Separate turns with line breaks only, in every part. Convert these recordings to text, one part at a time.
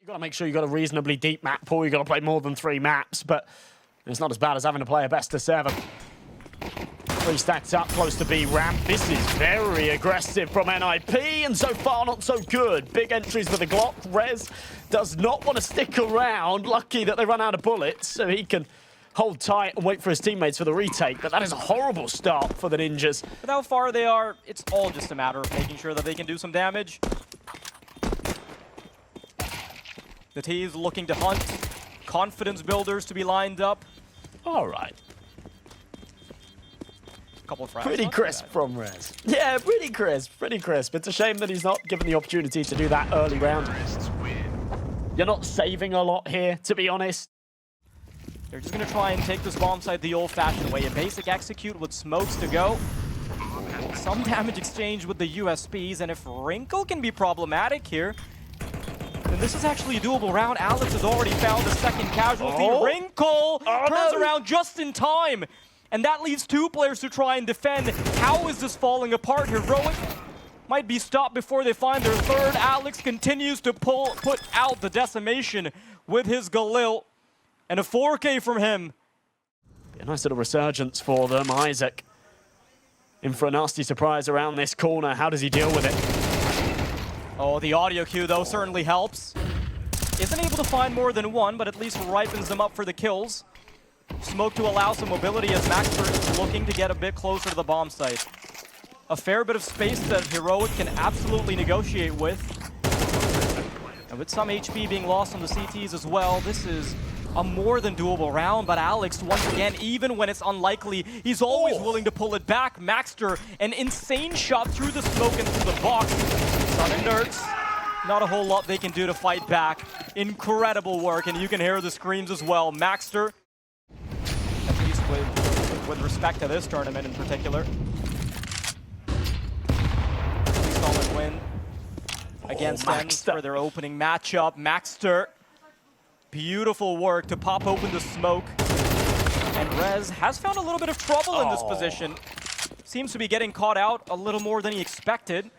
You've got to make sure you've got a reasonably deep map pool. You've got to play more than 3 maps, but it's not as bad as having to play a best of 7. 3 stacked up close to B ramp. This is very aggressive from NIP, and so far not so good. Big entries for the Glock. Rez does not want to stick around. Lucky that they run out of bullets, so he can hold tight and wait for his teammates for the retake. But that is a horrible start for the Ninjas.
With how far they are, it's all just a matter of making sure that they can do some damage. The T is looking to hunt. Confidence builders to be lined up.
All right.
Couple of frags.
Pretty crisp from Rez. Yeah, pretty crisp, pretty crisp. It's a shame that he's not given the opportunity to do that early round. You're not saving a lot here, to be honest.
They're just going to try and take this bomb site the old-fashioned way. A basic execute with smokes to go. Some damage exchange with the USPs, and if Wrinkle can be problematic here, then this is actually a doable round. Alex has already found a second casualty. Wrinkle turns around just in time. And that leaves 2 players to try and defend. How is this falling apart? Heroic might be stopped before they find their third. Alex continues to put out the decimation with his Galil. And a 4K from him.
A nice little resurgence for them. Isaac in for a nasty surprise around this corner. How does he deal with it?
Oh, the audio cue, though, certainly helps. Isn't able to find more than one, but at least ripens them up for the kills. Smoke to allow some mobility as Maxter is looking to get a bit closer to the bomb site. A fair bit of space that Heroic can absolutely negotiate with. And with some HP being lost on the CTs as well, this is a more than doable round. But Alex, once again, even when it's unlikely, he's always willing to pull it back. Maxter, an insane shot through the smoke and through the box. Sun and Nerds, not a whole lot they can do to fight back. Incredible work, and you can hear the screams as well. Maxter, at least with respect to this tournament in particular. Pretty solid win against them for their opening matchup. Maxter, beautiful work to pop open the smoke. And Rez has found a little bit of trouble in this position. Seems to be getting caught out a little more than he expected.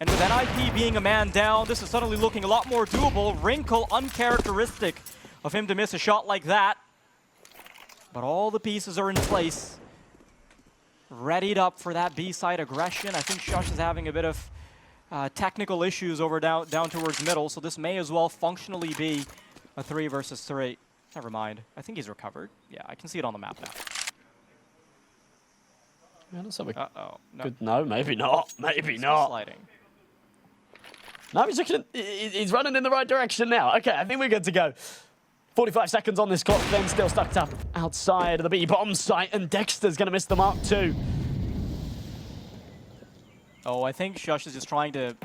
And with NIP being a man down, this is suddenly looking a lot more doable. Wrinkle, uncharacteristic of him to miss a shot like that. But all the pieces are in place. Readied up for that B-side aggression. I think Shush is having a bit of technical issues over down towards middle, so this may as well functionally be a 3 versus 3. Never mind. I think he's recovered. Yeah, I can see it on the map now.
Yeah, that's a
Uh-oh. No.
Good. No, maybe not. Maybe not.
Sliding.
No, he's running in the right direction now. Okay, I think we're good to go. 45 seconds on this clock, then still stuck up outside of the B bomb site, and Dexter's going to miss the mark too.
Oh, I think Shush is just trying to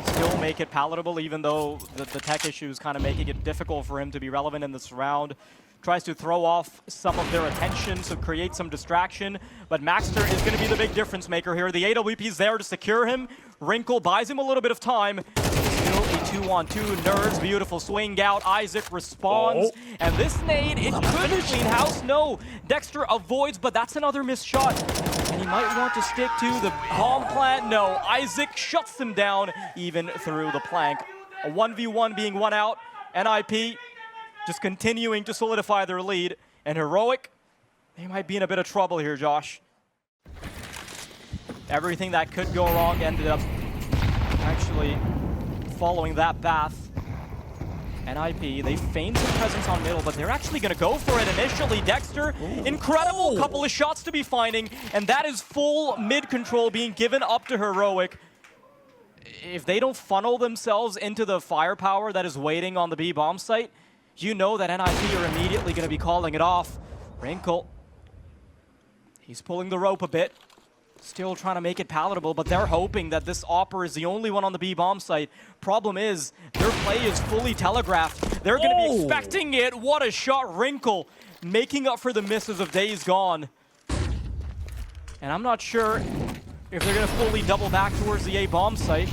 still make it palatable, even though the tech issue is kind of making it difficult for him to be relevant in this round. Tries to throw off some of their attention, so create some distraction. But Maxter is going to be the big difference maker here. The AWP is there to secure him. Wrinkle buys him a little bit of time. Still a 2-on-2. Nerds, beautiful swing out. Isaac responds. And this nade, it could be clean house. No, Dexter avoids, but that's another missed shot. And he might want to stick to the bomb plant. No, Isaac shuts him down even through the plank. A 1v1 being one out. NIP just continuing to solidify their lead. And Heroic, they might be in a bit of trouble here, Josh. Everything that could go wrong ended up actually following that path. NIP, they feigned some presence on middle, but they're actually going to go for it initially. Dexter, incredible couple of shots to be finding, and that is full mid control being given up to Heroic. If they don't funnel themselves into the firepower that is waiting on the B bomb site, you know that NIP are immediately going to be calling it off. Wrinkle, he's pulling the rope a bit. Still trying to make it palatable, but they're hoping that this Opper is the only one on the B bomb site. Problem is, their play is fully telegraphed. They're going to be expecting it. What a shot, Wrinkle, making up for the misses of days gone. And I'm not sure if they're going to fully double back towards the A bomb site.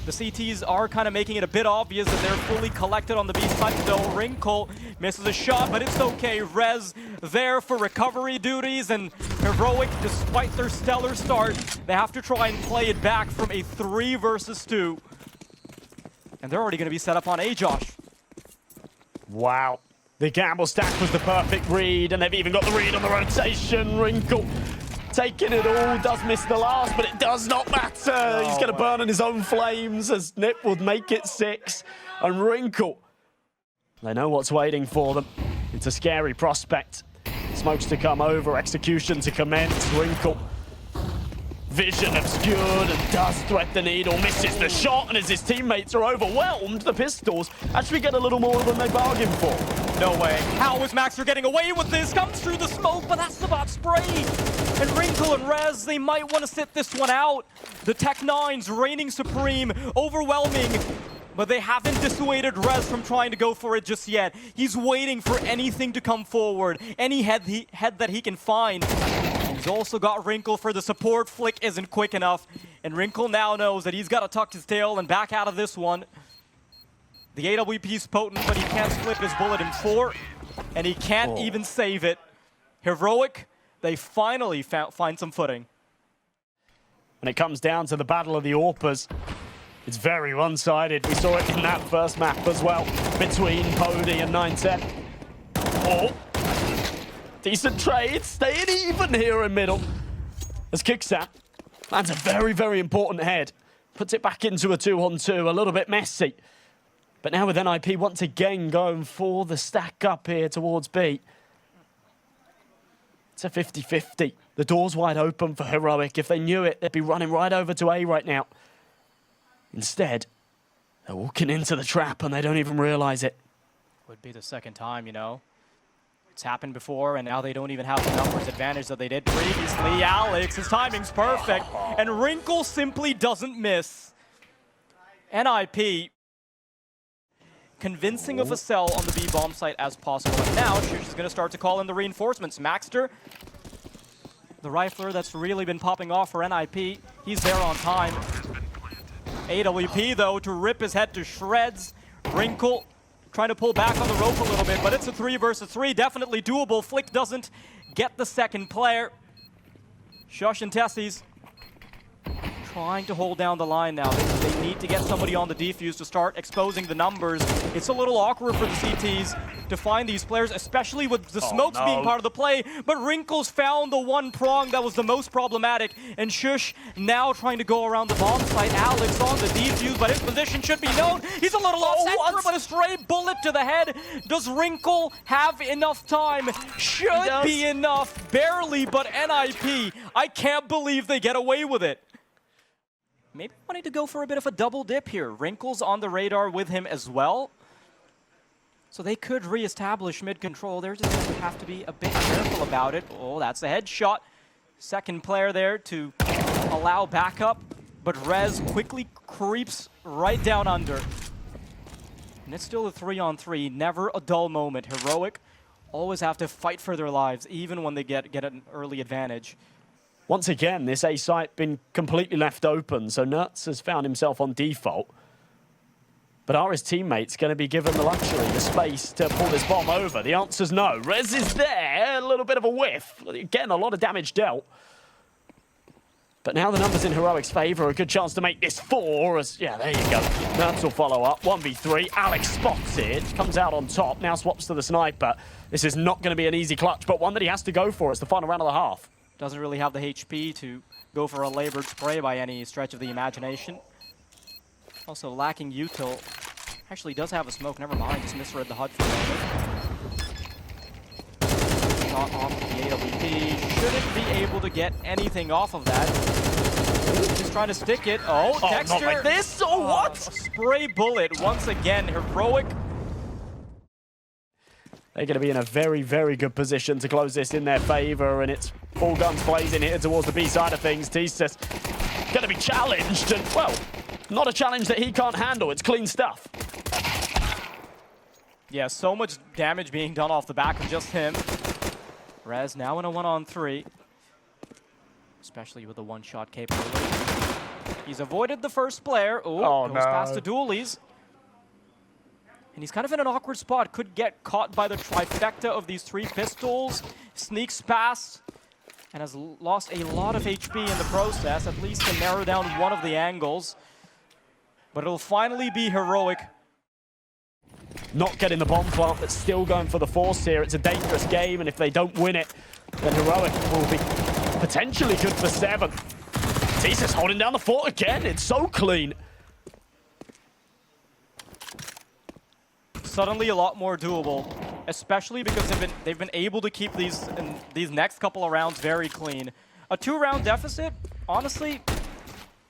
The CTs are kind of making it a bit obvious that they're fully collected on the B side, though. Wrinkle misses a shot, but it's okay. Rez there for recovery duties, and Heroic, despite their stellar start, they have to try and play it back from a 3 versus 2. And they're already going to be set up on A, Josh.
Wow. The gamble stack was the perfect read, and they've even got the read on the rotation. Wrinkle taking it all, does miss the last, but it does not matter. He's going to burn in his own flames as Nip would make it 6. And Wrinkle, they know what's waiting for them. It's a scary prospect. Smokes to come over, execution to commence. Wrinkle, vision obscured and does thread the needle, misses the shot, and as his teammates are overwhelmed, the Pistols actually get a little more than they bargained for.
No way. How is Maxer getting away with this? Comes through the smoke, but that's the bot spray. And Wrinkle and Rez, they might want to sit this one out. The Tech-9s reigning supreme, overwhelming, but they haven't dissuaded Rez from trying to go for it just yet. He's waiting for anything to come forward, any head that he can find. He's also got Wrinkle for the support. Flick isn't quick enough, and Wrinkle now knows that he's got to tuck his tail and back out of this one. The AWP's potent, but he can't split his bullet in 4, and he can't even save it. Heroic, they finally find some footing.
When it comes down to the battle of the AWPers, it's very one-sided. We saw it in that first map as well, between Pody and 910. Oh, decent trade, staying even here in middle. As Kicksat lands a very, very important head. Puts it back into a 2-on-2, a little bit messy. But now with NIP once again going for the stack up here towards B. It's a 50-50. The door's wide open for Heroic. If they knew it, they'd be running right over to A right now. Instead, they're walking into the trap and they don't even realize it.
Would be the second time, you know. It's happened before, and now they don't even have the numbers advantage that they did previously. Alex, his timing's perfect, and Wrinkle simply doesn't miss. NIP, convincing of a sell on the B bomb site as possible. And now Shush is going to start to call in the reinforcements. Maxter, the rifler that's really been popping off for NIP, he's there on time. AWP, though, to rip his head to shreds. Wrinkle trying to pull back on the rope a little bit, but it's a 3 versus 3. Definitely doable. Flick doesn't get the second player. Shush and Tessies trying to hold down the line now. They need to get somebody on the defuse to start exposing the numbers. It's a little awkward for the CTs to find these players, especially with the smokes being part of the play. But Wrinkle's found the one prong that was the most problematic, and Shush now trying to go around the bomb site. Alex on the defuse, but his position should be known. He's a little off center, but a stray bullet to the head. Does Wrinkle have enough time? Should be enough, barely, but NIP, I can't believe they get away with it. Maybe wanting to go for a bit of a double dip here. Wrinkle's on the radar with him as well. So they could reestablish mid-control. They're just going to have to be a bit careful about it. Oh, that's a headshot. Second player there to allow backup. But Rez quickly creeps right down under. And it's still a 3-on-3. Never a dull moment. Heroic always have to fight for their lives, even when they get an early advantage.
Once again, this A site been completely left open, so Nuts has found himself on default. But are his teammates going to be given the luxury, the space to pull this bomb over? The answer's no. Rez is there, a little bit of a whiff. Getting a lot of damage dealt. But now the numbers in Heroic's favor, a good chance to make this 4. As, yeah, there you go. Nuts will follow up. 1v3. Alex spots it, comes out on top, now swaps to the sniper. This is not going to be an easy clutch, but one that he has to go for. It's the final round of the half.
Doesn't really have the HP to go for a labored spray by any stretch of the imagination. Also lacking util. Actually does have a smoke, never mind, just misread the HUD for a moment. Shot off the AWP. Shouldn't be able to get anything off of that. Just trying to stick it. Oh, Dexter!
Not like this, or what?
A spray bullet once again. Heroic.
They're going to be in a very, very good position to close this in their favor, and it's full guns blazing here towards the B side of things. Tistas going to be challenged, and, well, not a challenge that he can't handle. It's clean stuff.
Yeah, so much damage being done off the back of just him. Rez now in a 1-on-3, especially with the one-shot capability. He's avoided the first player. Ooh, goes past the dualies. And he's kind of in an awkward spot. Could get caught by the trifecta of these 3 pistols. Sneaks past and has lost a lot of HP in the process, at least to narrow down one of the angles. But it'll finally be Heroic
not getting the bomb plant, but still going for the force here. It's a dangerous game, and if they don't win it, then Heroic will be potentially good for 7. Jesus holding down the fort again. It's so clean.
Suddenly a lot more doable, especially because they've been able to keep these next couple of rounds very clean. A 2-round deficit, honestly,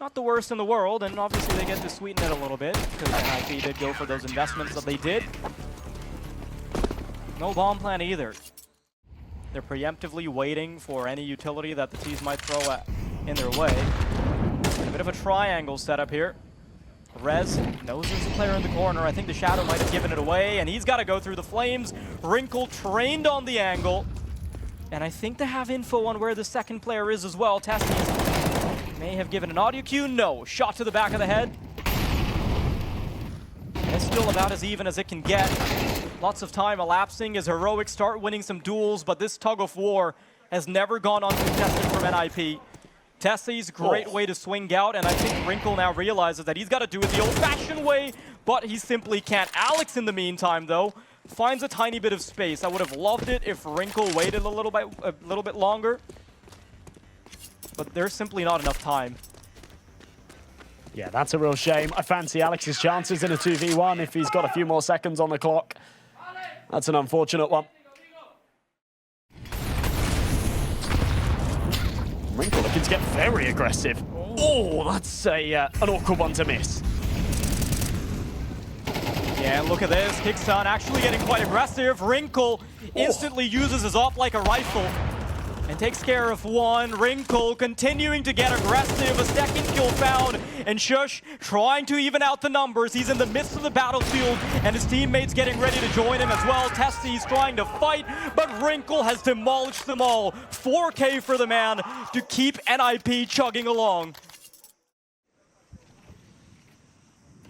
not the worst in the world, and obviously they get to sweeten it a little bit because NIP did go for those investments that they did. No bomb plan either. They're preemptively waiting for any utility that the T's might throw in their way. A bit of a triangle setup here. Rez knows there's a player in the corner. I think the Shadow might have given it away, and he's got to go through the flames. Wrinkle trained on the angle. And I think they have info on where the second player is as well. Testes may have given an audio cue. No. Shot to the back of the head. And it's still about as even as it can get. Lots of time elapsing as Heroic start winning some duels, but this tug of war has never gone uncontested from NIP. Testes, great way to swing out, and I think Wrinkle now realizes that he's got to do it the old-fashioned way, but he simply can't. Alex, in the meantime, though, finds a tiny bit of space. I would have loved it if Wrinkle waited a little bit longer, but there's simply not enough time.
Yeah, that's a real shame. I fancy Alex's chances in a 2v1 if he's got a few more seconds on the clock. That's an unfortunate one. Wrinkle looking to get very aggressive. Oh, that's an awkward one to miss.
Yeah, look at this. Kickstart actually getting quite aggressive. Wrinkle instantly uses his op like a rifle and takes care of one. Wrinkle continuing to get aggressive. A second kill found. And Shush trying to even out the numbers. He's in the midst of the battlefield, and his teammates getting ready to join him as well. Testes trying to fight, but Wrinkle has demolished them all. 4K for the man to keep NIP chugging along.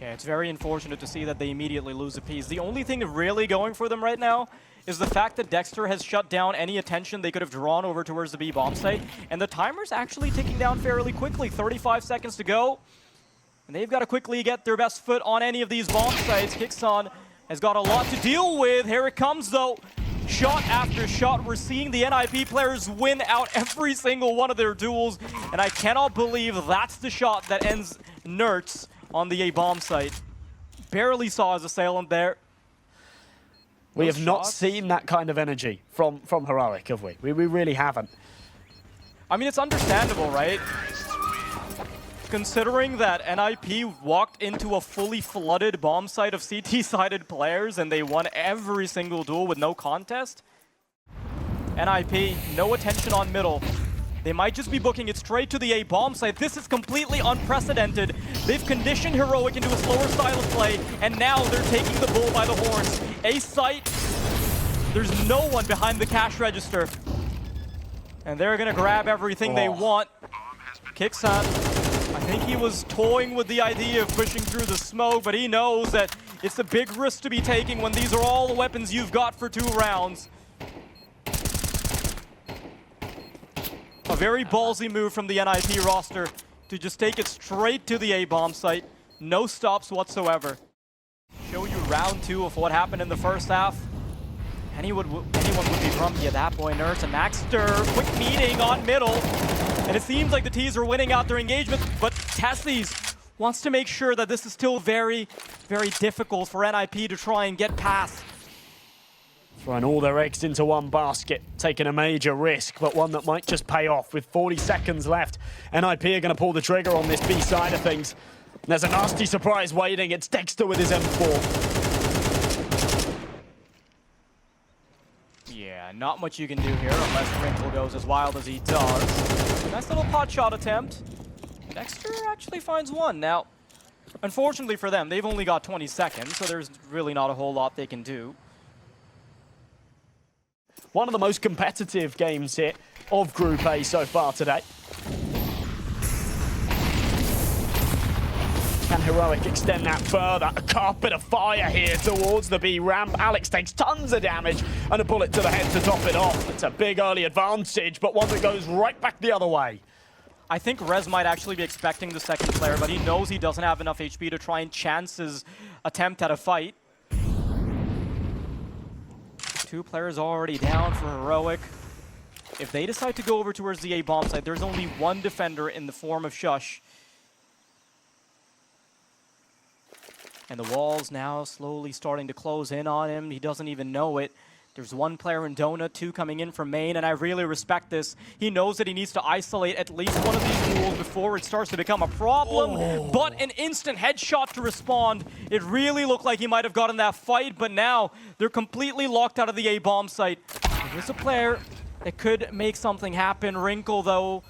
Yeah, it's very unfortunate to see that they immediately lose a piece. The only thing really going for them right now is the fact that Dexter has shut down any attention they could have drawn over towards the B bomb site, and the timer's actually ticking down fairly quickly. 35 seconds to go, and they've got to quickly get their best foot on any of these bomb sites. Kixon has got a lot to deal with. Here it comes, though. Shot after shot, we're seeing the NIP players win out every single one of their duels, and I cannot believe that's the shot that ends Nerds on the A bomb site. Barely saw his assailant there.
We have not seen that kind of energy from Heroic, have we? We really haven't.
I mean, it's understandable, right? Considering that NIP walked into a fully flooded bomb site of CT-sided players and they won every single duel with no contest. NIP, no attention on middle. They might just be booking it straight to the A bomb site. This is completely unprecedented. They've conditioned Heroic into a slower style of play, and now they're taking the bull by the horns. A site, there's no one behind the cash register. And they're gonna grab everything they want. Kixon, I think he was toying with the idea of pushing through the smoke, but he knows that it's a big risk to be taking when these are all the weapons you've got for 2 rounds. A very ballsy move from the NIP roster to just take it straight to the A bomb site. No stops whatsoever. Show you round 2 of what happened in the first half. Anyone would be grumpy at that point. Nurse and Maxter, quick meeting on middle. And it seems like the T's are winning out their engagement, but Testes wants to make sure that this is still very, very difficult for NIP to try and get past.
Throwing all their eggs into one basket, taking a major risk, but one that might just pay off. With 40 seconds left, NIP are going to pull the trigger on this B side of things. There's a nasty surprise waiting. It's Dexter with his M4.
Yeah, not much you can do here unless Wrinkle goes as wild as he does. Nice little pot shot attempt. Dexter actually finds one. Now, unfortunately for them, they've only got 20 seconds, so there's really not a whole lot they can do.
One of the most competitive games here of Group A so far today. Can Heroic extend that further? A carpet of fire here towards the B ramp. Alex takes tons of damage and a bullet to the head to top it off. It's a big early advantage, but one that goes right back the other way.
I think Rez might actually be expecting the second player, but he knows he doesn't have enough HP to try and chance his attempt at a fight. 2 players already down for Heroic. If they decide to go over towards the A bomb site, there's only one defender in the form of Shush. And the wall's now slowly starting to close in on him. He doesn't even know it. There's 1 player in Donut, 2 coming in from main, and I really respect this. He knows that he needs to isolate at least one of these duels before it starts to become a problem. But an instant headshot to respond. It really looked like he might have gotten that fight, but now they're completely locked out of the A bomb site. There's a player that could make something happen. Wrinkle, though,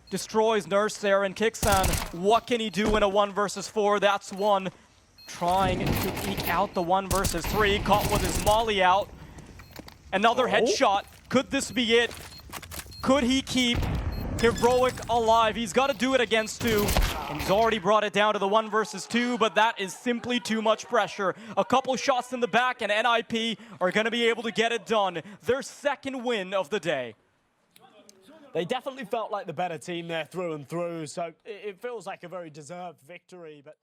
destroys Nurse there, and Kixan, what can he do in a 1 versus 4? That's one. Trying to eke out the 1 versus 3. Caught with his molly out. Another headshot. Could this be it? Could he keep Heroic alive? He's got to do it against 2. And he's already brought it down to the 1 versus 2, but that is simply too much pressure. A couple shots in the back, and NIP are going to be able to get it done. Their second win of the day.
They definitely felt like the better team there through and through, so it feels like a very deserved victory, but